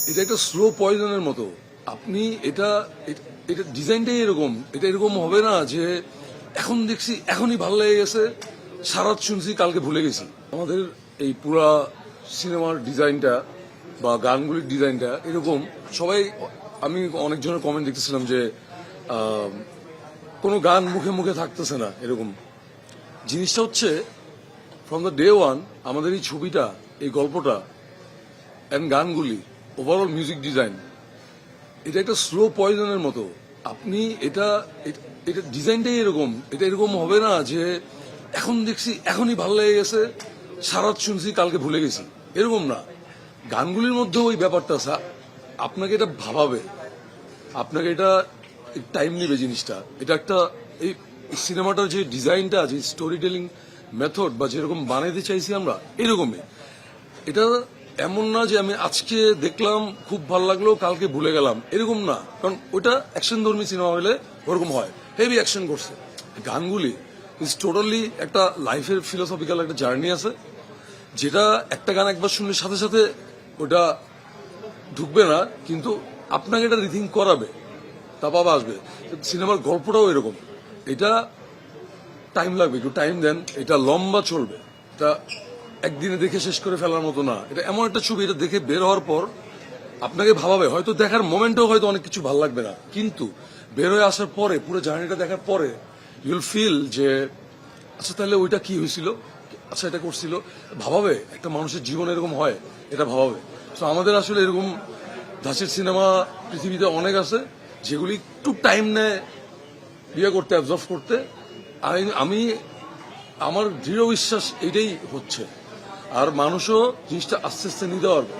এটা একটা স্লো পয়জনের মতো। আপনি এটা এটা ডিজাইনটাই এরকম, এটা এরকম হবে না যে এখন দেখছি এখনই ভালো লেগে গেছে, সারা রাত শুনছি কালকে ভুলে গেছি। আমাদের এই পুরা সিনেমার ডিজাইনটা বা গানগুলির ডিজাইনটা এরকম। সবাই, আমি অনেকজনের কমেন্ট দেখতেছিলাম যে কোনো গান মুখে মুখে থাকতেছে না এরকম। জিনিসটা হচ্ছে ফ্রম দ্য ডে ওয়ান আমাদের এই ছবিটা, এই গল্পটা অ্যান্ড গানগুলি, ওভারঅল মিউজিক ডিজাইন, এটা একটা স্লো পয়জনের মতো। আপনি এটা এটা ডিজাইনটাই এরকম, এটা এরকম হবে না যে এখন দেখছি এখনই ভালো লেগে গেছে, সারা রাত শুনছি কালকে ভুলে গেছি, এরকম না। গানগুলির মধ্যে ওই ব্যাপারটা আছে। আপনাকে এটা ভাবাবে, আপনাকে এটা টাইম নেবে জিনিসটা। এটা একটা এই সিনেমাটার যে ডিজাইনটা, যে স্টোরি টেলিং মেথড বা যেরকম বানাইতে চাইছি আমরা, এরকমই। এটা এমন না যে আমি আজকে দেখলাম খুব ভালো লাগলো কালকে ভুলে গেলাম, এরকম না। কারণ ওটা অ্যাকশন ধর্মী সিনেমা হলে ওরকম হয়, হেভি অ্যাকশন করছে। গানগুলি ইজ টোটালি একটা লাইফের ফিলোসফিক্যাল একটা জার্নি আছে, যেটা একটা গান একবার শুনলে সাথে সাথে ওটা ঢুকবে না, কিন্তু আপনাকে এটা রিথিঙ্ক করাবে, তা বাবা আসবে। সিনেমার গল্পটাও এরকম। এটা টাইম লাগবে, একটু টাইম দেন, এটা লম্বা চলবে। এটা একদিনে দেখে শেষ করে ফেলার মতো না। এটা এমন একটা ছবি, এটা দেখে বের হওয়ার পর আপনাকে ভাবাবে, হয়তো দেখার মোমেন্টেও হয়তো অনেক কিছু ভালো লাগবে না, কিন্তু বের হয়ে আসার পরে, পুরো জার্নিটা দেখার পরে ইউল ফিল যে আচ্ছা তাহলে ওইটা কি হয়েছিল, আচ্ছা এটা করছিল, ভাবাবে। একটা মানুষের জীবন এরকম হয়, এটা ভাবাবে। তো আমাদের আসলে এরকম ধাঁচের সিনেমা পৃথিবীতে অনেক আছে, যেগুলি একটু টাইম নেয় ইয়ে করতে, অ্যাবজর্ভ করতে। আমি আমার দৃঢ় বিশ্বাস এটাই হচ্ছে। আর মানুষও জিনিসটা আস্তে আস্তে নিতে পারবে।